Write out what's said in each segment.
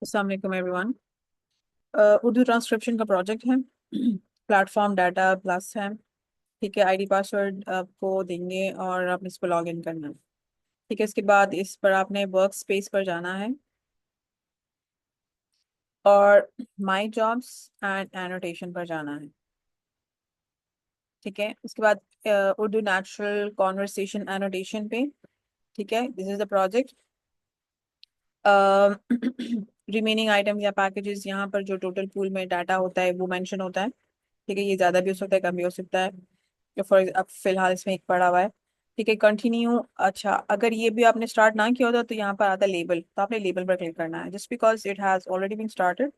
अस्सलाम वालेकुम everyone. Urdu transcription का प्रोजेक्ट है। प्लेटफॉर्म डाटा प्लस है। ठीक है, आईडी पासवर्ड आपको देंगे और आप इसको लॉग इन करना है। ठीक है, इसके बाद इस पर आपने वर्क स्पेस पर जाना है और माई जॉब्स एंड एनोटेशन पर जाना है। ठीक है, उसके बाद उर्दू नेचुरल कॉन्वर्सेशन एनोटेशन पे। ठीक है, this is the project. Remaining items या पैकेजेस, यहाँ पर जो टोटल पूल में डाटा होता है वो मेंशन होता है। ठीक है, ये ज्यादा भी हो सकता है, कम भी हो सकता है। तो फॉर अब फिलहाल इसमें एक पड़ा हुआ है। ठीक है, कंटिन्यू। अच्छा, अगर ये भी आपने स्टार्ट ना किया होता तो यहाँ पर आता लेबल, तो आपने लेबल पर क्लिक करना है just because it has already been started.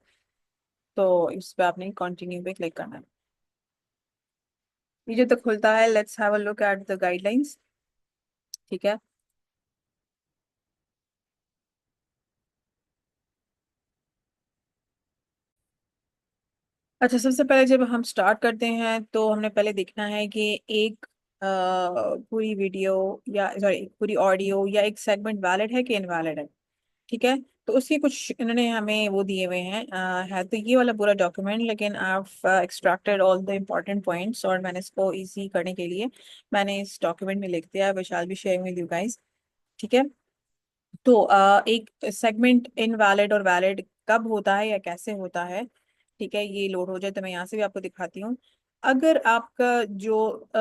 तो इस पे आपने कंटिन्यू पे क्लिक करना है। ये जो तो खुलता है, let's have a look at the guidelines. ठीक है। अच्छा, सबसे पहले जब हम स्टार्ट करते हैं तो हमने पहले देखना है कि एक पूरी वीडियो या सॉरी पूरी ऑडियो या एक सेगमेंट वैलिड है कि इनवैलिड है। ठीक है, तो उसके कुछ इन्होंने हमें वो दिए हुए हैं। है तो ये वाला पूरा डॉक्यूमेंट, लेकिन I extracted all the important points और मैंने इसको इजी करने के लिए मैंने इस डॉक्यूमेंट में लिख दिया, which I be sharing with you guys. ठीक है, तो एक सेगमेंट इनवैलिड और वैलिड कब होता है या कैसे होता है। ठीक है, ये लोड हो जाए तो मैं यहाँ से भी आपको दिखाती हूँ। अगर आपका जो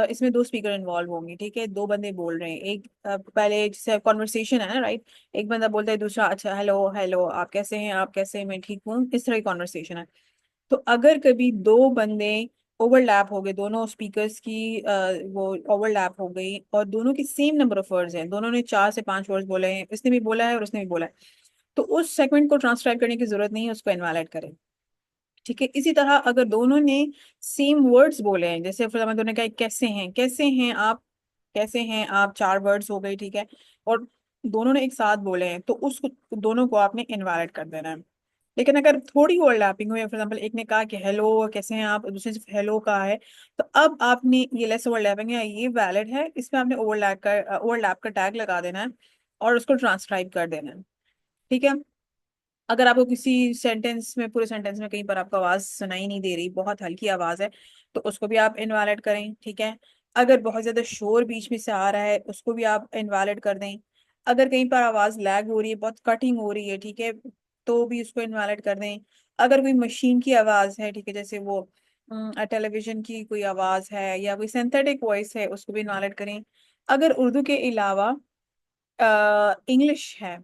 इसमें दो स्पीकर इन्वॉल्व होंगे। ठीक है, दो बंदे बोल रहे हैं, एक पहले जैसे कॉन्वर्सेशन है ना, राइट। एक बंदा बोलता है, दूसरा अच्छा हेलो हेलो आप कैसे हैं, आप कैसे हैं, मैं ठीक हूँ, इस तरह की कॉन्वर्सेशन है। तो अगर कभी दो बंदे ओवरलैप हो गए, दोनों स्पीकर्स की वो ओवरलैप हो गई और दोनों की सेम नंबर ऑफ वर्ड्स हैं, दोनों ने 4 से 5 वर्ड्स बोले हैं, इसने भी बोला है और उसने भी बोला है, तो उस सेगमेंट को ट्रांसक्राइब करने की जरूरत नहीं है, उसको इनवैलिड करें। ठीक है, इसी तरह अगर दोनों ने सेम वर्ड्स बोले हैं, जैसे फॉर एग्जाम्पल दोनों ने कहा कैसे हैं, कैसे हैं आप, कैसे हैं आप, 4 वर्ड्स हो गई। ठीक है, और दोनों ने एक साथ बोले हैं, तो उस दोनों को आपने इनवैलिड कर देना है। लेकिन अगर थोड़ी ओवरलैपिंग हो, या फॉर एग्जाम्पल एक ने कहा कि हेलो कैसे हैं आप, दूसरे सिर्फ हेलो कहा है, तो अब आपने ये लेस ओवरलैपिंग है, ये वैलिड है, इसमें आपने ओवरलैप का टैग लगा देना है और उसको ट्रांसक्राइब कर देना है। ठीक है, अगर आपको किसी सेंटेंस में, पूरे सेंटेंस में कहीं पर आपको आवाज सुनाई नहीं दे रही, बहुत हल्की आवाज है, तो उसको भी आप इनवैलिड करें। ठीक है, अगर बहुत ज्यादा शोर बीच में से आ रहा है, उसको भी आप इनवैलिड कर दें। अगर कहीं पर आवाज लैग हो रही है, बहुत कटिंग हो रही है, ठीक है, तो भी उसको इनवैलिड कर दें। अगर कोई मशीन की आवाज है, ठीक है, जैसे वो टेलीविजन की कोई आवाज है या कोई सिंथेटिक वॉइस है, उसको भी इनवैलिड करें। अगर उर्दू के अलावा इंग्लिश है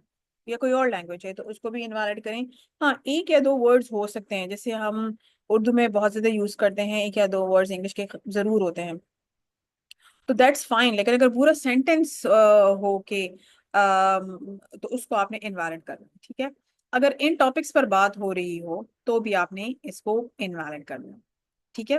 या कोई और लैंग्वेज है, तो उसको भी इनवैलिड करें। हाँ, एक या दो वर्ड्स हो सकते हैं, जैसे हम उर्दू में बहुत ज्यादा यूज करते हैं, एक या दो वर्ड्स इंग्लिश के जरूर होते हैं, तो दैट्स फाइन। लेकिन अगर पूरा सेंटेंस हो के तो उसको आपने इनवैलिड करना है। ठीक है, अगर इन टॉपिक्स पर बात हो रही हो तो भी आपने इसको इनवैलिड करना है। ठीक है,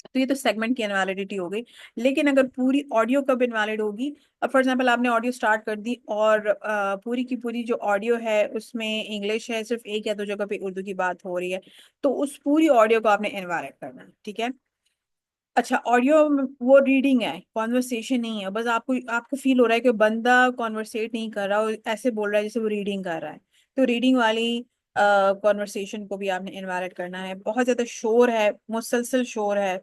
तो ये तो सेगमेंट की इनवैलिडिटी हो गई। लेकिन अगर पूरी ऑडियो कब इनवैलिड होगी, अब फॉर एग्जांपल आपने ऑडियो स्टार्ट कर दी और पूरी की पूरी जो ऑडियो है उसमें इंग्लिश है, सिर्फ एक या दो जगह पे उर्दू की बात हो रही है, तो उस पूरी ऑडियो को आपने इनवैलिड करना है। ठीक है, अच्छा, ऑडियो वो रीडिंग है, कॉन्वर्सेशन नहीं है, बस आपको आपको फील हो रहा है कि बंदा कॉन्वर्सेट नहीं कर रहा, वो ऐसे बोल रहा है जैसे वो रीडिंग कर रहा है, तो रीडिंग वाली कॉन्वर्सेशन को भी आपने इनवैलिड करना है। बहुत ज्यादा शोर है, मुसलसल शोर है,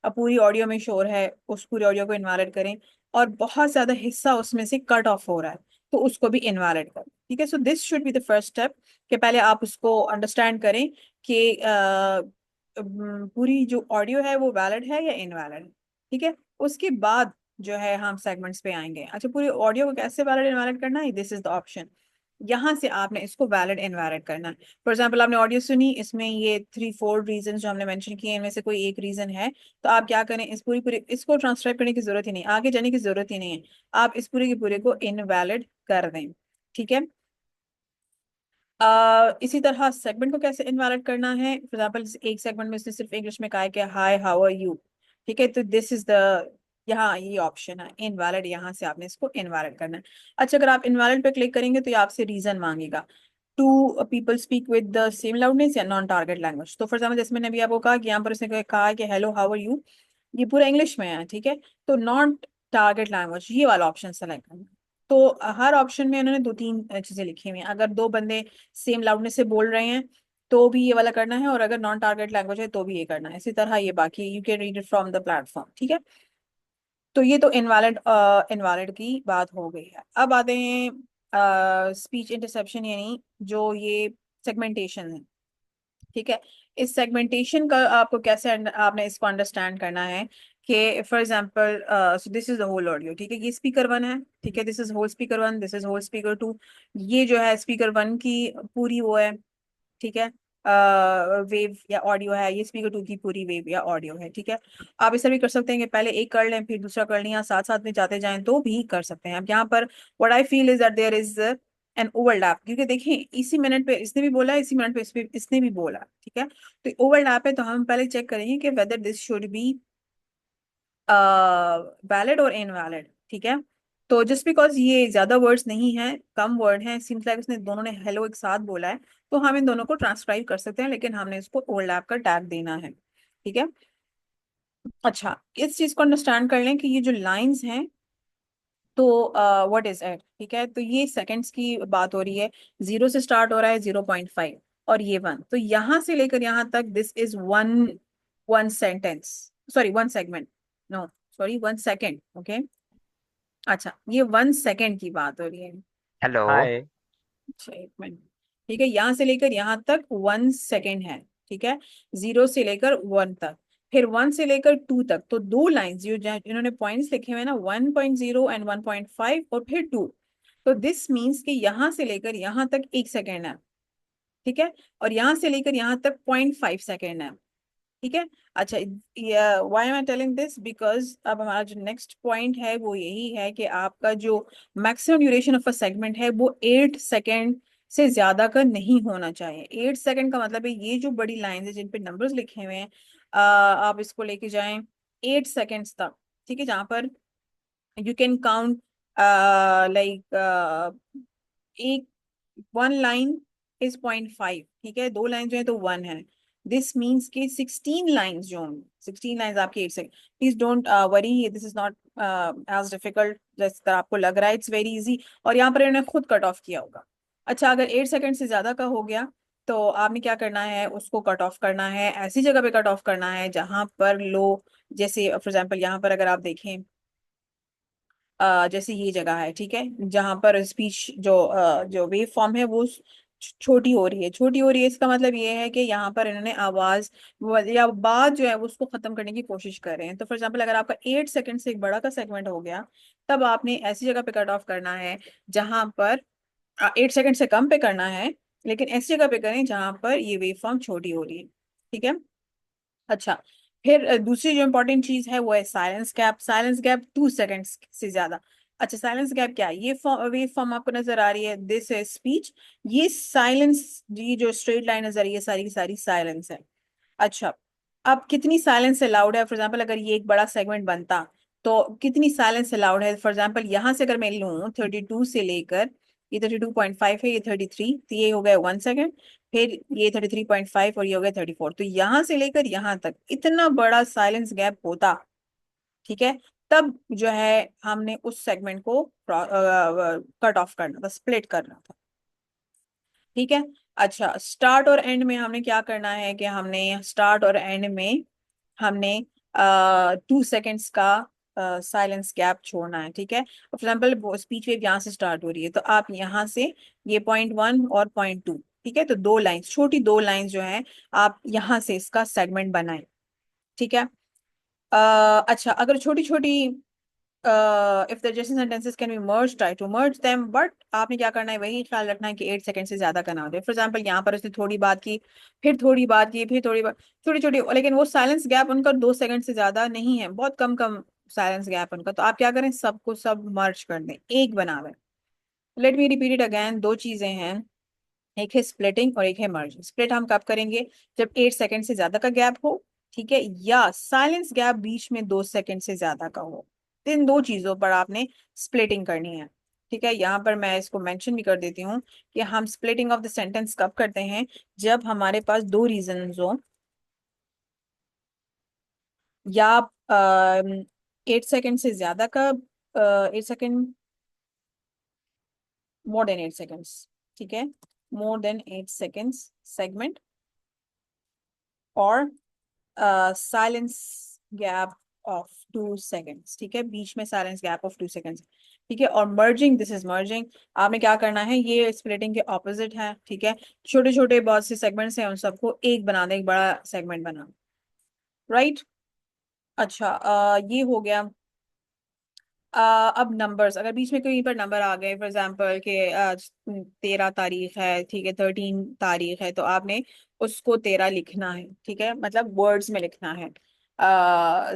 अब पूरी ऑडियो में शोर है, उस पूरी ऑडियो को इनवैलिड करें। और बहुत ज्यादा हिस्सा उसमें से कट ऑफ हो रहा है, तो उसको भी इनवैलिड करें। ठीक है, so this should be the first step, कि पहले आप उसको अंडरस्टैंड करें कि पूरी जो ऑडियो है वो वैलिड है या इनवैलिड है। ठीक है, उसके बाद जो है हम सेगमेंट्स पे आएंगे। अच्छा, पूरी ऑडियो को कैसे वैलिड इनवैलिड करना है, दिस इज द ऑप्शन। यहाँ से आपने इसको वैलिड इनवैलिड करना है। फॉर एग्जाम्पल आपने ऑडियो सुनी, इसमें ये 3-4 रीजन जो हमने मेंशन किए हैं, इनमें से कोई एक रीजन है, तो आप क्या करें, इस पूरी पूरी इसको ट्रांसक्राइब करने की जरूरत ही नहीं, आगे जाने की जरूरत ही नहीं है, आप इस पूरे के पूरे को इनवैलिड कर दें। ठीक है, इसी तरह सेगमेंट को कैसे इनवैलिड करना है, फॉर एग्जाम्पल एक सेगमेंट में उसने सिर्फ इंग्लिश में कहा है कि हाय हाउ आर यू। ठीक है, तो दिस इज द, यहाँ ये ऑप्शन है इनवैलिड, यहाँ से आपने इसको इनवैलिड करना है। अच्छा, अगर आप इनवैलिड पे क्लिक करेंगे तो ये आपसे रीजन मांगेगा, two people speak with the same loudness या नॉन टारगेट लैंग्वेज। तो फॉर एग्जाम्पल जैसे मैंने अभी आपको कहा कि यहाँ पर उसने कहा कि हेलो हाउ आर यू, ये पूरा इंग्लिश में है। ठीक है, तो नॉन टारगेट लैंग्वेज ये वाला ऑप्शन सेलेक्ट करना है। तो हर ऑप्शन में उन्होंने दो तीन चीजें लिखी हुई हैं। अगर दो बंदे सेम लाउडनेस से बोल रहे हैं तो भी ये वाला करना है, और अगर नॉन टारगेट लैंग्वेज है तो भी ये करना है। इसी तरह ये बाकी you can read it from the platform, ठीक है। तो ये तो इनवैलिड इनवैलिड की बात हो गई है। अब आते हैं स्पीच इंटरसेप्शन, यानी जो ये सेगमेंटेशन है, ठीक है। इस सेगमेंटेशन का आपको कैसे आपने इसको अंडरस्टैंड करना है कि for example so this is the whole audio, ठीक है। ये स्पीकर वन है, ठीक है, this is whole speaker one, this is whole speaker two. ये जो है स्पीकर वन की पूरी वो है, ठीक है, वेव या ऑडियो है। ये स्पीकर टू की पूरी वेव या ऑडियो है, ठीक है। आप इसे भी कर सकते हैं कि पहले एक कर लें फिर दूसरा कर लें, या साथ साथ में जाते जाएं तो भी कर सकते हैं। अब यहाँ पर what I feel is that there is an overlap, क्योंकि देखिए इसी मिनट पे इसने भी बोला, इसी मिनट पे इसने भी बोला, ठीक है। तो ओवरलैप है, तो हम पहले चेक करेंगे कि whether this should be valid और इनवैलिड, ठीक है। तो जस्ट बिकॉज ये ज्यादा वर्ड्स नहीं है, कम वर्ड है, सीम्स लाइक उसने दोनों ने हेलो एक साथ बोला है, तो हम इन दोनों को ट्रांसक्राइब कर सकते हैं, लेकिन हमने इसको ओवरलैप का टैग देना है, ठीक है। अच्छा, इस चीज को अंडरस्टैंड कर लें कि ये जो लाइंस हैं, तो व्हाट इज इट, ठीक है। तो ये सेकंड्स की बात हो रही है, 0 से स्टार्ट हो रहा है 0.5, और ये 1, तो यहां से लेकर यहां तक this is one one sentence, sorry one segment, no sorry 1 second, okay. अच्छा, ये 1 सेकेंड की बात हो रही है। हेलो। हाय। अच्छा, 1 मिनट, ठीक है, यहाँ से लेकर यहाँ तक 1 सेकेंड है, ठीक है। 0 से लेकर 1 तक, फिर 1 से लेकर 2 तक, तो दो लाइंस जो इन्होंने पॉइंट्स लिखे हुए हैं ना, 1.0 एंड 1.5, और फिर 2। तो दिस मीन्स कि यहाँ से लेकर यहाँ तक 1 सेकेंड है, ठीक है, और यहाँ से लेकर यहाँ तक 0.5 सेकेंड है, ठीक है। अच्छा, why am I telling this, because अब हमारा जो नेक्स्ट पॉइंट है वो यही है कि आपका जो maximum duration of a segment है वो 8 सेकेंड से ज्यादा का नहीं होना चाहिए। 8 सेकेंड का मतलब है ये जो बड़ी लाइन है जिन पे नंबर्स लिखे हुए हैं, आप इसको लेके जाएं 8 सेकेंड्स तक, ठीक है, जहां पर यू कैन काउंट लाइक एक वन लाइन इज 0.5, ठीक है, दो लाइन जो है तो 1 है। दिस मीन्स कि 16 लाइन्स जो होंगी, 16 लाइन्स आपके 8 second. Please don't worry, this is not as difficult जिस तरह आपको लग रहा है, इट्स वेरी इजी। और यहाँ पर इन्होंने खुद कट ऑफ किया होगा। अच्छा, अगर 8 सेकेंड से ज्यादा का हो गया तो आपने क्या करना है, उसको कट ऑफ करना है, ऐसी जगह पे कट ऑफ करना है जहां पर लो, जैसे फॉर एग्जाम्पल यहाँ पर अगर आप देखें, जैसे ये जगह है, ठीक है, जहां पर स्पीच जो वेव फॉर्म है वो छोटी हो रही है, छोटी हो रही है। इसका मतलब ये है कि यहाँ पर इन्होंने आवाज या बात जो है वो उसको खत्म करने की कोशिश कर रहे हैं। तो फॉर एग्जाम्पल अगर आपका 8 सेकंड से एक बड़ा का सेगमेंट हो गया, तब आपने ऐसी जगह पे कट ऑफ करना है जहां पर 8 सेकंड से कम पे करना है, लेकिन ऐसी जगह पे करें जहां पर ये वेव फॉर्म छोटी हो रही है, ठीक है। अच्छा, फिर दूसरी जो इंपॉर्टेंट चीज है वो है silence gap. Silence gap 2 seconds से ज्यादा। अच्छा, साइलेंस गैप क्या है, ये वेव फॉर्म आपको नजर आ रही है, दिस है स्पीच, ये साइलेंस, ये जो स्ट्रेट लाइन नजर आ रही है सारी की सारी साइलेंस है। अच्छा, अब कितनी साइलेंस अलाउड है, फॉर एग्जाम्पल अगर ये एक बड़ा सेगमेंट बनता तो कितनी साइलेंस अलाउड है। फॉर एग्जाम्पल यहाँ से अगर मैं लूँ 32 से लेकर, ये 32.5 है, ये 33, तो ये हो गया 1 सेकेंड, फिर ये 33.5, और ये हो गया 34। तो यहाँ से लेकर यहाँ तक इतना बड़ा साइलेंस गैप होता, ठीक है, तब जो है हमने उस सेगमेंट को कट ऑफ करना था, स्प्लिट करना था, ठीक है। अच्छा, स्टार्ट और एंड में हमने क्या करना है कि हमने स्टार्ट और एंड में हमने 2 सेकेंड्स का साइलेंस गैप छोड़ना है, ठीक है। फॉर एग्जाम्पल स्पीच वेव यहाँ से स्टार्ट हो रही है, तो आप यहाँ से ये पॉइंट 1 और पॉइंट 2, ठीक है, तो दो लाइंस, छोटी दो लाइंस जो है, आप यहाँ से इसका सेगमेंट बनाएं, ठीक है। अच्छा, अगर छोटी छोटी if the adjacent sentences can be merged, try to merge them, but आपने क्या करना है, वही ख्याल रखना है कि 8 सेकंड से ज्यादा का ना हो जाए। फॉर एग्जाम्पल यहाँ पर उसने थोड़ी बात की, फिर थोड़ी बात की, फिर थोड़ी बात, छोटी छोटी, लेकिन वो साइलेंस गैप उनका 2 सेकंड से ज्यादा नहीं है, बहुत कम कम साइलेंस गैप उनका। तो आप क्या करें, सबको सब मर्ज कर दें, एक बना दें। Let me repeat it again, दो चीजें हैं, एक है स्प्लिटिंग और एक है मर्ज। स्प्लिट हम कब करेंगे, जब 8 सेकंड से ज्यादा का गैप हो, ठीक है, या साइलेंस गैप बीच में 2 सेकंड से ज्यादा का हो। तो इन दो चीजों पर आपने स्प्लिटिंग करनी है, ठीक है। यहाँ पर मैं इसको मेंशन भी कर देती हूँ कि हम स्प्लिटिंग ऑफ द सेंटेंस कब करते हैं, जब हमारे पास दो रीजन हो, या 8 सेकंड से ज्यादा का 8 सेकंड मोर देन 8 सेकेंड्स, ठीक है, मोर देन 8 सेकेंड्स सेगमेंट, और साइलेंस गैप ऑफ 2 सेकेंड्स, ठीक है, बीच में साइलेंस गैप ऑफ 2 सेकेंड्स, ठीक है। और मर्जिंग, दिस इज मर्जिंग, आपने क्या करना है, ये स्प्लिटिंग के ऑपोजिट है, ठीक है। छोटे छोटे बहुत से सेगमेंट्स हैं, उन सबको एक बना दें, एक बड़ा सेगमेंट बना, राइट। अच्छा, ये हो गया। अब नंबर्स, अगर बीच में कहीं पर नंबर आ गए, फॉर एग्जाम्पल कि आज 13 तारीख है, ठीक है, 13 तारीख है, तो आपने उसको 13 लिखना है, ठीक है, मतलब वर्ड्स में लिखना है,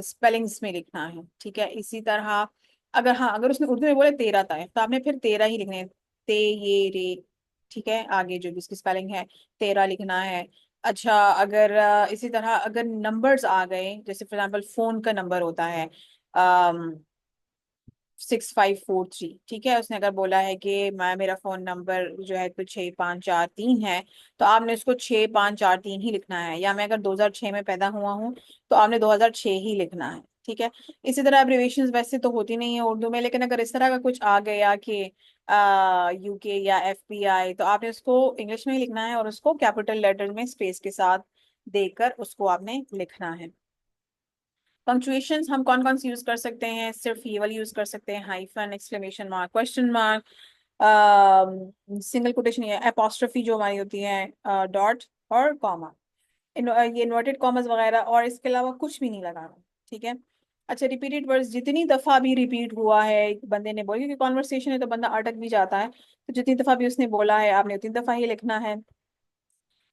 स्पेलिंग्स में लिखना है, ठीक है। इसी तरह अगर, हाँ, अगर उसने उर्दू में बोले 13 था, तो आपने फिर 13 ही लिखने हैं, ते ये रे, ठीक है, आगे जो भी उसकी स्पेलिंग है 13 लिखना है। अच्छा, अगर इसी तरह अगर नंबर्स आ गए, जैसे फॉर एग्जाम्पल फोन का नंबर होता है 6543, ठीक है, उसने अगर बोला है कि मैं, मेरा फोन नंबर जो है तो 6543 है, तो आपने उसको 6543 ही लिखना है। या मैं अगर 2006 में पैदा हुआ हूँ, तो आपने 2006 ही लिखना है, ठीक है। इसी तरह एब्रिवेशंस वैसे तो होती नहीं है उर्दू में, लेकिन अगर इस तरह का कुछ आ गया कि यूके या FBI, तो आपने उसको इंग्लिश में ही लिखना है, और उसको कैपिटल लेटर में स्पेस के साथ देकर उसको आपने लिखना है। पंक्चुएशंस हम कौन कौन सी यूज कर सकते हैं, सिर्फ ये वाली यूज कर सकते हैं, hyphen, exclamation mark, question mark, single quotation या एपोस्ट्रोफी जो हमारी होती है, डॉट और कॉमा, ये इन्वर्टेड कॉमर्स वगैरह, और इसके अलावा कुछ भी नहीं लगाना, ठीक है। अच्छा, रिपीटेड वर्ड्स जितनी दफा भी रिपीट हुआ है एक बंदे ने बोला, क्योंकि कॉन्वर्सेशन है तो बंदा अटक भी जाता है, तो जितनी दफा भी उसने बोला है आपने उतनी दफा ही लिखना है।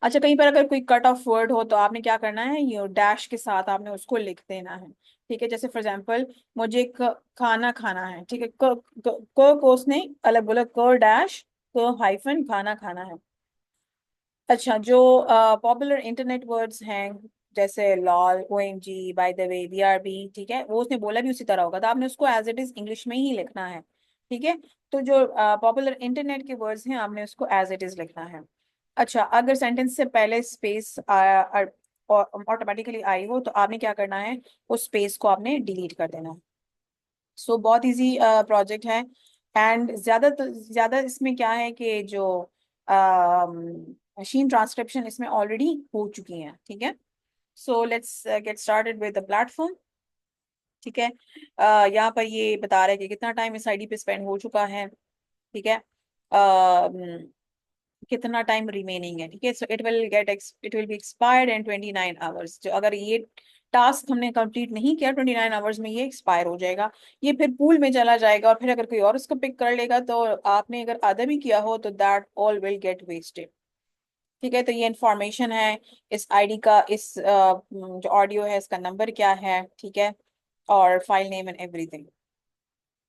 अच्छा, कहीं पर अगर कोई कट ऑफ वर्ड हो, तो आपने क्या करना है, ये डैश के साथ आपने उसको लिख देना है, ठीक है। जैसे फॉर एग्जांपल, मुझे खाना खाना है, ठीक है, को उसने अलग बोला, क डैश, को हाइफन, खाना खाना है। अच्छा, जो पॉपुलर इंटरनेट वर्ड्स हैं, जैसे lol, OMG, by the way, BRB, ठीक है, वो उसने बोला भी उसी तरह होगा, तो आपने उसको एज इट इज इंग्लिश में ही लिखना है, ठीक है। तो जो पॉपुलर इंटरनेट के वर्ड्स हैं, आपने उसको एज इट इज लिखना है। अच्छा, अगर सेंटेंस से पहले स्पेस ऑटोमेटिकली आई हो, तो आपने क्या करना है, उस स्पेस को आपने डिलीट कर देना है। सो बहुत इजी प्रोजेक्ट है। एंड ज्यादा इसमें क्या है कि जो मशीन ट्रांसक्रिप्शन इसमें ऑलरेडी हो चुकी हैं, ठीक है। So let's get started with the platform, ठीक है। यहाँ पर ये बता रहा है कि कितना टाइम इस आईडी पे स्पेंड हो चुका है, ठीक है, कितना टाइम रिमेनिंग है, ठीक है। So it will be expired in 29 hours. जो अगर ये टास्क हमने कंप्लीट नहीं किया 29 आवर्स में, ये एक्सपायर हो जाएगा, ये फिर पूल में चला जाएगा, और फिर अगर कोई और उसको पिक कर लेगा, तो आपने अगर आधा भी किया हो, तो that all will get wasted, ठीक है। तो ये इंफॉर्मेशन है इस आईडी का, इस जो ऑडियो है इसका नंबर क्या है, ठीक है, और फाइल नेम एंड एवरीथिंग,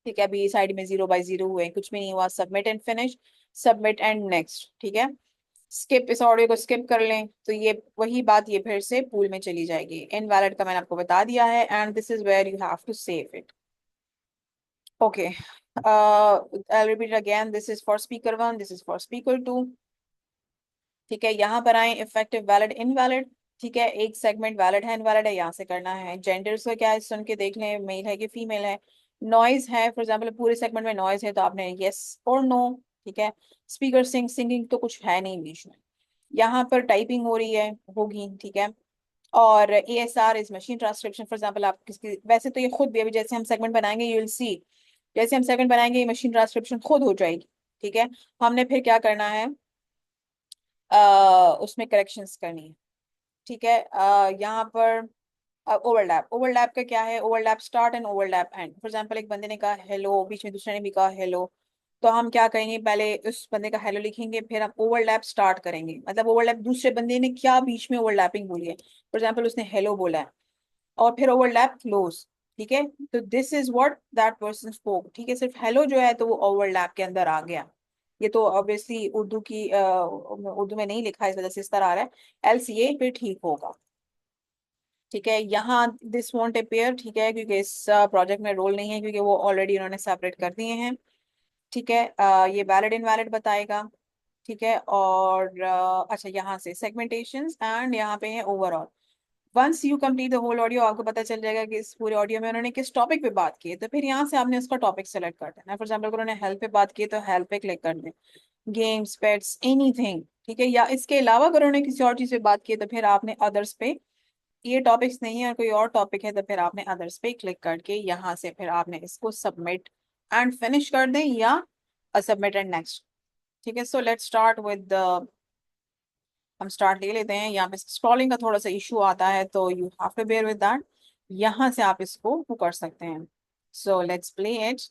ठीक है। अभी इस आईडी में 0 बाय 0 हुए, कुछ भी नहीं हुआ, submit and finish, submit and next, ठीक है। स्किप, इस ऑडियो को स्किप कर लें, तो ये वही बात, ये फिर से पूल में चली जाएगी। इनवैलिड का मैंने आपको बता दिया है, and this is where you have to save it, okay. I'll repeat it again, this is for speaker 1, this is for speaker 2, ठीक है। यहाँ पर आए, इफेक्टिव, वैलिड, इनवैलिड, ठीक है, एक सेगमेंट वैलिड है, इनवैलिड है, यहाँ से करना है। जेंडर्स का क्या है, सुन के देख लें, मेल है कि फीमेल है। नॉइज है, फॉर एग्जाम्पल पूरे सेगमेंट में नॉइज है, तो आपने यस और नो, ठीक है। स्पीकर, सिंगिंग तो कुछ है नहीं बीच में। यहाँ पर टाइपिंग हो रही है, होगी, ठीक है। और ASR is machine transcription, for example आप किसकी, वैसे तो ये खुद भी, अभी जैसे हम सेगमेंट बनाएंगे यू विल सी, जैसे हम सेगमेंट बनाएंगे ये मशीन ट्रांसक्रिप्शन खुद हो जाएगी, ठीक है। हमने फिर क्या करना है, उसमें करेक्शंस करनी है, ठीक है। यहाँ पर ओवरलैप, ओवरलैप का क्या है, overlap start and overlap and. For example एक बंदे ने कहा हेलो, बीच में दूसरे ने भी कहा हेलो, तो हम क्या करेंगे, पहले उस बंदे का हेलो लिखेंगे, फिर हम ओवरलैप स्टार्ट करेंगे, मतलब ओवरलैप दूसरे बंदे ने क्या बीच में ओवरलैपिंग बोली है, फॉर एग्जांपल उसने हेलो बोला है, और फिर ओवरलैप क्लोज, ठीक है। तो this is what that person spoke, ठीक है। सिर्फ हेलो जो है, तो वो ओवरलैप के अंदर आ गया। ये तो ऑब्वियसली उर्दू की उर्दू में नहीं लिखा है, इस वजह से इस तरह आ रहा है, एल्स ये फिर ठीक होगा, ठीक है। यहाँ दिस वॉन्ट अपेयर, ठीक है, क्योंकि इस प्रोजेक्ट में रोल नहीं है, क्योंकि वो ऑलरेडी उन्होंने सेपरेट कर दिए हैं, ठीक है। ये वैलिड इनवैलिड बताएगा, ठीक है। और अच्छा, यहाँ से सेगमेंटेशंस, एंड यहाँ पे है overall. Once you complete the whole audio, आपको पता चल जाएगा कि इस पूरे ऑडियो में उन्होंने किस टॉपिक पे बात की है। तो फिर यहाँ से आपने उसका टॉपिक सेलेक्ट कर देना है। फॉर एग्जाम्पल अगर उन्होंने हेल्थ पे बात की है तो हेल्थ पे क्लिक कर दें, गेम्स, पेट्स, एनीथिंग, ठीक है। या इसके अलावा अगर उन्होंने किसी और चीज पे बात की है तो फिर आपने अदर्स पे, ये टॉपिक्स नहीं है और कोई और टॉपिक है तो फिर आपने अदर्स पे क्लिक करके यहाँ से फिर आपने इसको सबमिट एंड फिनिश कर दें, या सबमिट एंड नेक्स्ट। ठीक है, so let's start with the, हम स्टार्ट ले लेते हैं। यहाँ पे स्क्रॉलिंग का थोड़ा सा इशू आता है तो you have to bear with that. यहाँ से आप इसको वो कर सकते हैं। So let's play it.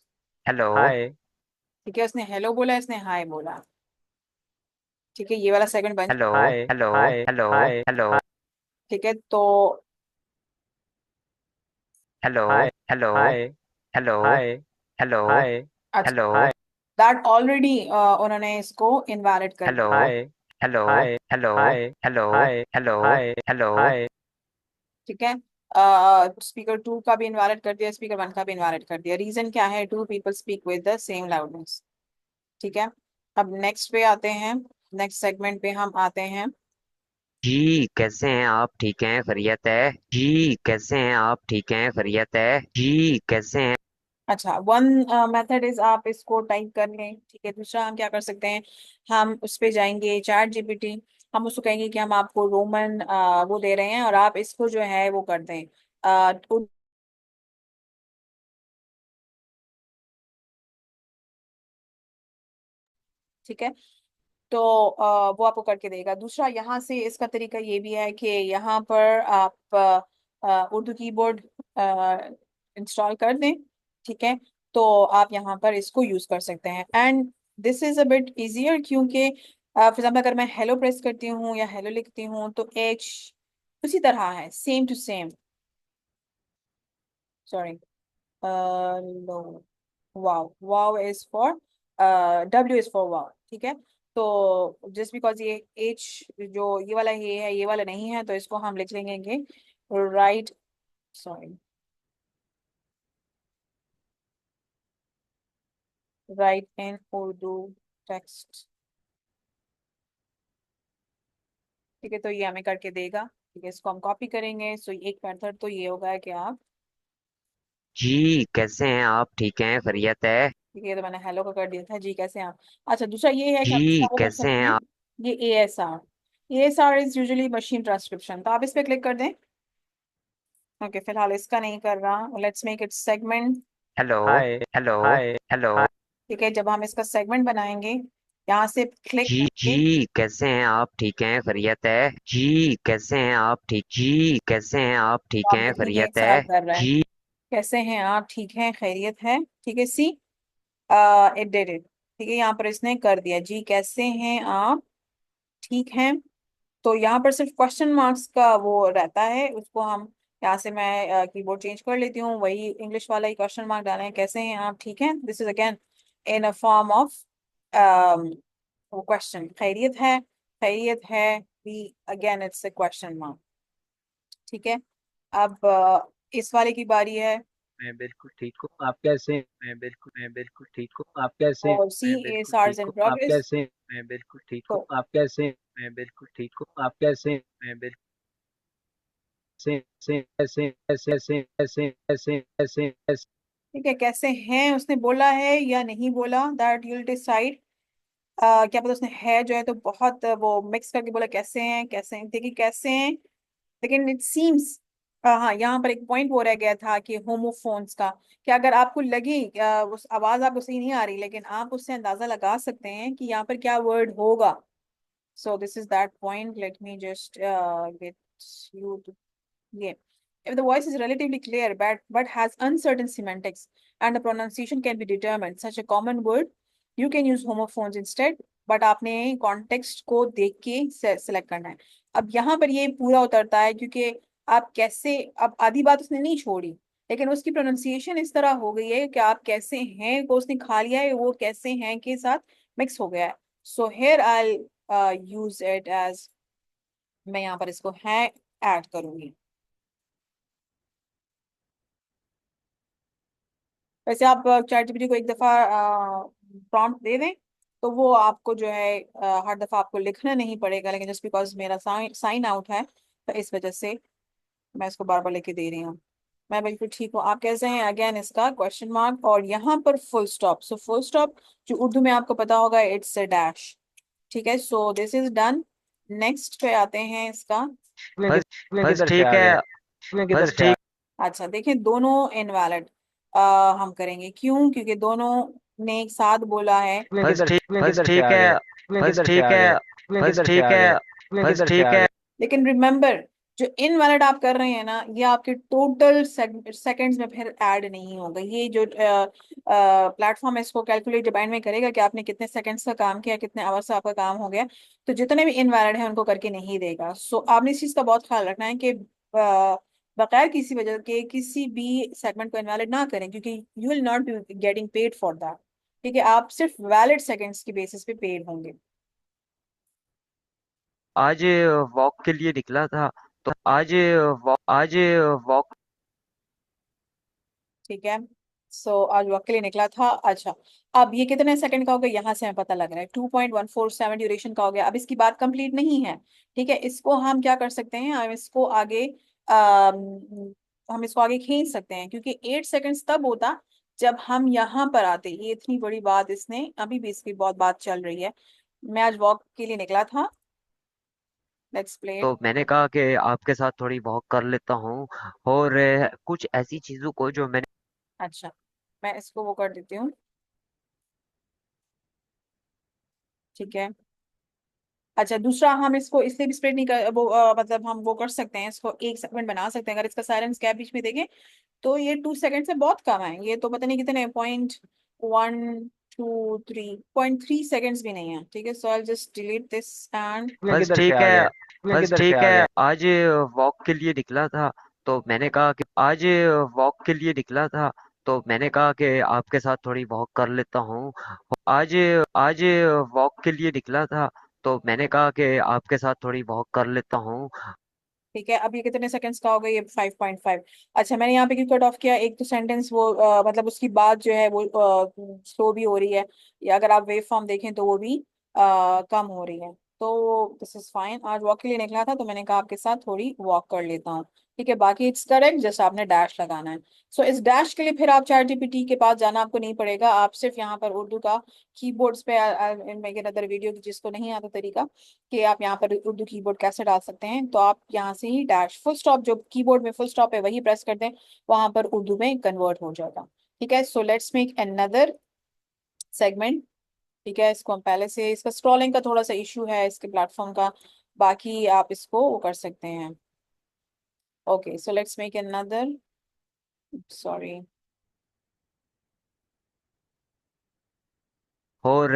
Hello. Hi. ठीक है, उसने हेलो बोला, इसने हाय बोला। ठीक है, ये वाला सेकंड बन, hello. Hi. Hello. Hi. Hello. Hi. Hello. ठीक है। तो hello. Hi. Hello. Hi. Hello. Hi. Hello. Hi. अच्छा, हेलो। हाय। दैट ऑलरेडी उन्होंने इसको इनवैलिड कर हेलो। दिया। हाय। Hello. Hi. Hello. Hi. Hello. Hi. Hello. Hi. Hello. Hi. ठीक है, स्पीकर टू का भी इनवैलिड कर दिया, स्पीकर वन का भी इनवैलिड कर दिया। रीजन क्या है? Two people speak with the same loudness. ठीक है, अब नेक्स्ट पे आते हैं, नेक्स्ट सेगमेंट पे हम आते हैं। जी कैसे हैं आप? ठीक हैं? खैरियत है? जी कैसे हैं आप? ठीक हैं? खैरियत है? जी कैसे हैं? अच्छा, वन मेथड इज आप इसको टाइप कर लें। ठीक है, दूसरा हम क्या कर सकते हैं, हम उस पे जाएंगे चैट जीपीटी, हम उसको कहेंगे कि हम आपको रोमन वो दे रहे हैं और आप इसको जो है वो कर दें ठीक है। तो वो आपको करके देगा। दूसरा यहाँ से इसका तरीका ये भी है कि यहाँ पर आप उर्दू कीबोर्ड इंस्टॉल कर दें। ठीक है, तो आप यहाँ पर इसको यूज कर सकते हैं। And this is a bit easier, क्योंकि फॉर एग्जाम्पल अगर मैं हेलो प्रेस करती हूँ या हेलो लिखती हूँ तो एच उसी तरह है, सेम टू सेम। सॉरी, लो, wow, wow is for, W is for wow. ठीक है, तो जस्ट बिकॉज ये एच जो ये वाला ये है, ये वाला नहीं है, तो इसको हम लिख लेंगे राइट, सॉरी, राइट इन उर्दू टेक्स्ट। ठीक है, तो ये हमें करके देगा। ठीक है, इसको हम कॉपी करेंगे। सो एक मेथड तो ये होगा कि आप, जी कैसे हैं आप? ठीक हैं? खैरियत है? ठीक है, तो मैंने हेलो का कर दिया था, जी कैसे हैं आप। अच्छा, दूसरा ये है कि आप जी इसका वो कर कैसे हैं सकते हैं, आप? ये A S R is usually machine transcription, तो आप इस पे क्लिक कर दें। ओके, फिलहाल इसका नहीं कर रहा, let's make it segment. Hello. Hi. Hello. Hi. Hello. Hi. ठीक है, जब हम इसका सेगमेंट बनाएंगे यहाँ से क्लिक जी करके, जी कैसे हैं आप? ठीक हैं? खैरियत है? जी कैसे हैं आप? ठीक जी कैसे हैं आप? तो ठीक आप हैं? देखेंगे एक खैरियत साथ है? कर रहा है, जी। कैसे हैं आप, ठीक है, खैरियत है। ठीक है, सी इट डिड इट। ठीक है, यहाँ पर इसने कर दिया, जी कैसे हैं आप, ठीक है। तो यहाँ पर सिर्फ क्वेश्चन मार्क्स का वो रहता है, उसको हम यहाँ से मैं कीबोर्ड चेंज कर लेती हूँ, वही इंग्लिश वाला ही क्वेश्चन मार्क डाले हैं, कैसे हैं आप, ठीक है। This is again in a form of वो क्वेश्चन, खैरियत है, खैरियत है भी, again it's a question mark. ठीक है, अब इस वाले की बारी है। मैं बिल्कुल ठीक हूँ, आप कैसे हैं? मैं बिल्कुल ठीक हूँ, आप कैसे हैं? और सी मैं ए बिल्कुल सार्स ठीक इन हूँ, आप प्रोग्रेस। कैसे हैं? मैं बिल्कुल ठीक हूँ, तो आप कैसे हैं? मैं बिल्कुल ठीक हूँ, आप कैसे हैं? मैं बिल्कुल से ऐसे ऐसे ऐसे ऐसे ऐसे ऐसे ऐसे। ठीक है, कैसे हैं उसने बोला है या नहीं बोला, दैट यूल डिसाइड। क्या पता उसने है जो है तो बहुत वो मिक्स करके बोला कैसे हैं, कैसे हैं, देखिए कैसे हैं। लेकिन इट सीम्स, हाँ, यहाँ पर एक पॉइंट वो रह गया था कि होमोफोन्स का, कि अगर आपको लगे उस आवाज आपको सही नहीं आ रही, लेकिन आप उससे अंदाजा लगा सकते हैं कि यहाँ पर क्या वर्ड होगा। So this is that point, let me just get you to, yeah. If the voice is relatively clear but has uncertain semantics and the pronunciation can be determined, such a common word, you can use homophones instead. But आपने context को देख के select करना है। अब यहाँ पर ये पूरा उतरता है, क्योंकि आप कैसे, अब आधी बात उसने नहीं छोड़ी, लेकिन उसकी प्रोनाउंसिएशन इस तरह हो गई है कि आप कैसे हैं को उसने खा लिया है, वो कैसे हैं के साथ मिक्स हो गया है। So here I use it as, मैं यहाँ पर इसको है ऐड करूंगी। वैसे आप चैट जीपीटी को एक दफा प्रॉम्प्ट दे दें तो वो आपको जो है हर दफा आपको लिखना नहीं पड़ेगा, लेकिन जस्ट बिकॉज मेरा साइन साइन आउट है तो इस वजह से मैं इसको बार बार लेके दे रही हूँ। मैं बिल्कुल ठीक हूँ, आप कैसे हैं? अगेन इसका क्वेश्चन मार्क और यहाँ पर full stop. So full stop जो उर्दू में आपको पता होगा, इट्स अ डैश। ठीक है, सो दिस इज डन। नेक्स्ट पे आते हैं इसका। बस इसमें बस किधर से ठीक आ है। गया? इसमें किधर बस से आ ठीक अच्छा देखिए, दोनों इनवैलिड हम करेंगे, क्यों? क्योंकि दोनों ने एक साथ बोला है। इसमें बस किधर से ठीक आ है। गया? इसमें बस किधर से ठीक आ है। गया? इसमें बस किधर से ठीक आ है। गया? इसमें बस किधर से ठीक आ है। गया? लेकिन रिमेंबर, जो इनवैलिड आप कर रहे हैं ना, ये आपके टोटल सेकंड्स में फिर ऐड नहीं होगा। ये जो प्लेटफॉर्म है, इसको कैलकुलेट डिपेंड में करेगा कि आपने कितने सेकंड्स का काम किया, कितने आवर्स का आपका काम हो गया। तो जितने भी इनवैलिड हैं उनको करके नहीं देगा। सो आपने इस चीज का बहुत ख्याल रखना है कि बगैर किसी वजह के किसी भी सेगमेंट को इनवैलिड ना करें, क्योंकि you will not be getting paid for that. ठीक है, आप सिर्फ वैलिड सेकंड्स की बेसिस पे पेड होंगे। आज वॉक के लिए निकला था, तो आज वॉक। ठीक है, सो आज वक्त के लिए निकला था। अच्छा, अब ये कितने सेकंड का हो गया, यहाँ से हमें पता लग रहा है 2.147 ड्यूरेशन का हो गया। अब इसकी बात कंप्लीट नहीं है। ठीक है, इसको हम क्या कर सकते हैं, हम इसको आगे खींच सकते हैं, क्योंकि 8 सेकंड्स तब होता जब हम यहाँ पर आते। ये इतनी बड़ी बात, इसने अभी भी इसकी बहुत बात चल रही है। मैं आज वॉक के लिए निकला था। Let's play it. तो मैंने कहा कि आपके साथ थोड़ी वॉक कर लेता हूँ, और कुछ ऐसी चीजों को जो मैंने। अच्छा, मैं इसको वो कर देती हूँ। ठीक है, अच्छा दूसरा, हम इसको इसलिए भी स्प्लिट नहीं कर वो मतलब हम वो कर सकते हैं, इसको एक सेगमेंट बना सकते हैं। अगर इसका साइलेंस गैप बीच में देखें तो ये 2 सेकंड से बहुत कम है। ये तो पता नहीं कितने, 0.1 2 3 0.3 सेकंड्स भी नहीं है। ठीक है, so I just delete this and. इसमें बस किधर से ठीक आ है। गया? इसमें बस किधर से ठीक आ है। गया? आज वॉक के लिए निकला था, तो मैंने कहा कि आज वॉक के लिए निकला था, तो मैंने कहा कि आपके साथ थोड़ी वॉक कर लेता हूँ। आज आज वॉक के लिए निकला था, तो मैंने कहा कि आपके साथ थोड़ी वॉक कर लेता हूँ। ठीक है, अब ये कितने सेकंड्स का होगा, ये 5.5। अच्छा, मैंने यहाँ पे क्यों कट ऑफ किया? एक तो सेंटेंस वो मतलब उसकी बात जो है वो स्लो भी हो रही है, या अगर आप वेव फॉर्म देखें तो वो भी कम हो रही है। तो दिस इज फाइन। आज वॉक के लिए निकला था तो मैंने कहा आपके साथ थोड़ी वॉक कर लेता हूँ। ठीक है, बाकी इट्स करेक्ट, जस्ट आपने डैश लगाना है। सो इस डैश के लिए फिर आप चैट जीपीटी के पास जाना आपको नहीं पड़ेगा। आप सिर्फ यहाँ पर उर्दू का कीबोर्ड्स पे मेक अनदर वीडियो, जिसको नहीं आता तरीका कि आप यहाँ पर उर्दू कीबोर्ड कैसे डाल सकते हैं, तो आप यहाँ से ही डैश फुल स्टॉप, जो कीबोर्ड में फुल स्टॉप है वही प्रेस कर दें, वहां पर उर्दू में कन्वर्ट हो जाएगा। ठीक है, so let's make another segment. ठीक है, इसको हम पहले से, इसका स्क्रॉलिंग का थोड़ा सा इशू है इसके प्लेटफॉर्म का, बाकी आप इसको वो कर सकते हैं। Okay, so let's make another, sorry. और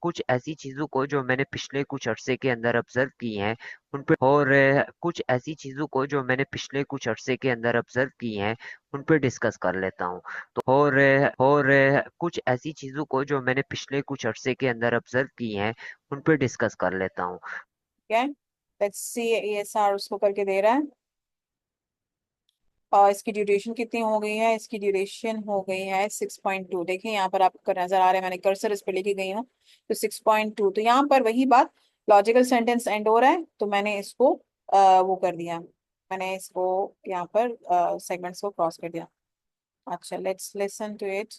कुछ ऐसी चीजों को जो मैंने पिछले कुछ अरसे के अंदर ऑब्जर्व की हैं, कुछ ऐसी चीजों को जो मैंने पिछले कुछ अरसे के अंदर ऑब्जर्व की हैं, उन पे डिस्कस कर लेता हूँ। तो कुछ ऐसी चीजों को जो मैंने पिछले कुछ अरसे के अंदर ऑब्जर्व की हैं, उन पे डिस्कस कर लेता हूँ। ठीक है, लेट्स सी, ये सार उसको करके दे रहा है। और इसकी ड्यूरेशन कितनी हो गई है? इसकी ड्यूरेशन हो गई है 6.2। देखें यहाँ पर आपको नजर आ रहा है, मैंने कर्सर इस पे लेके गई हूँ। तो 6.2, तो यहाँ पर वही बात, लॉजिकल सेंटेंस एंड हो रहा है तो मैंने इसको वो कर दिया। मैंने इसको यहाँ पर सेगमेंट्स को क्रॉस कर दिया। अच्छा, लेट्स लिसन टू इट।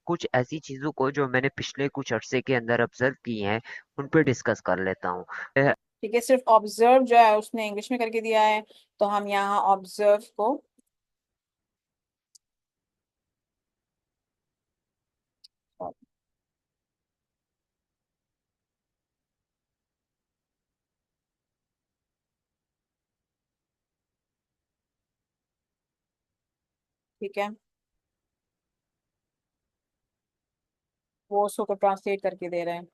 कुछ ऐसी चीजों को जो मैंने पिछले कुछ अरसे के अंदर ऑब्जर्व की हैं, उन पे डिस्कस कर लेता हूँ। ठीक है, सिर्फ ऑब्जर्व जो है उसने इंग्लिश में करके दिया है, तो हम यहाँ ऑब्जर्व को, ठीक है, वो उसको ट्रांसलेट करके दे रहे हैं।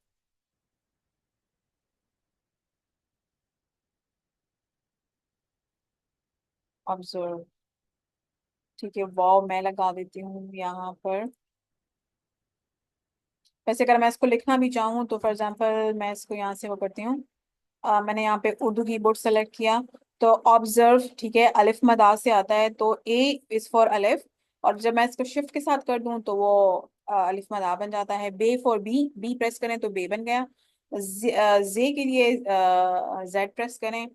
ऑब्जर्व, ठीक है, वाव मैं लगा देती हूँ यहाँ पर। वैसे अगर मैं इसको लिखना भी चाहूँ तो फॉर एग्जांपल मैं इसको यहाँ से वो करती हूँ। मैंने यहाँ पे उर्दू कीबोर्ड सेलेक्ट किया, तो ऑब्जर्व, ठीक है, अलिफ मद आ से आता है, तो ए इज फॉर अलिफ। और जब मैं इसको शिफ्ट के साथ कर दूं तो वो अलिफ मद आ बन जाता है। बे फॉर बी, बी प्रेस करें तो बे बन गया। जे के लिए जेड प्रेस करें,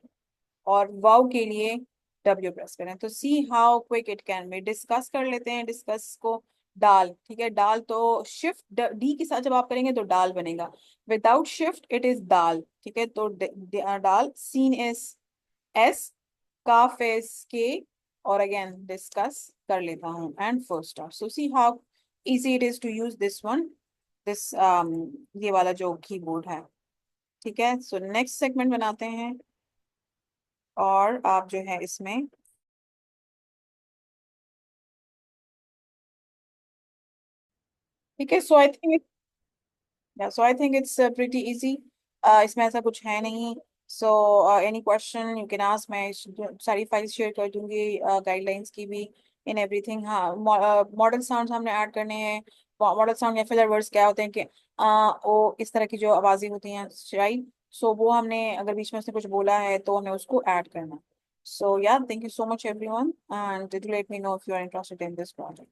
और वाव के लिए W प्रेस करें। तो see how quick it can be, discuss कर लेते हैं। डिस्कस को डाल, ठीक है, डाल तो शिफ्ट डी के साथ जब आप करेंगे तो डाल बनेगा, without shift it is dal, ठीक है। तो डाल, सीन इज एस, काफ इज के, और अगेन डिस्कस कर लेता हूँ and first star. So see how easy it is to use this one, this ये वाला जो कीबोर्ड है, ठीक है। सो नेक्स्ट सेगमेंट बनाते हैं, और आप जो है इसमें, ठीक है। So I think it's pretty easy, इसमें ऐसा कुछ है नहीं। So any question you can ask, मैं सारी फाइल्स शेयर कर दूंगी, गाइडलाइंस की भी, इन एवरीथिंग। हाँ, मॉडल साउंड हमने ऐड करने हैं। मॉडल साउंड या फिलर वर्ड्स क्या होते हैं कि ओ, इस तरह की जो आवाजें होती हैं, राइट। सो वो हमने, अगर बीच में उसने कुछ बोला है तो हमें उसको ऐड करना है। So yeah, thank you so much everyone, and let me know if you are interested in this project.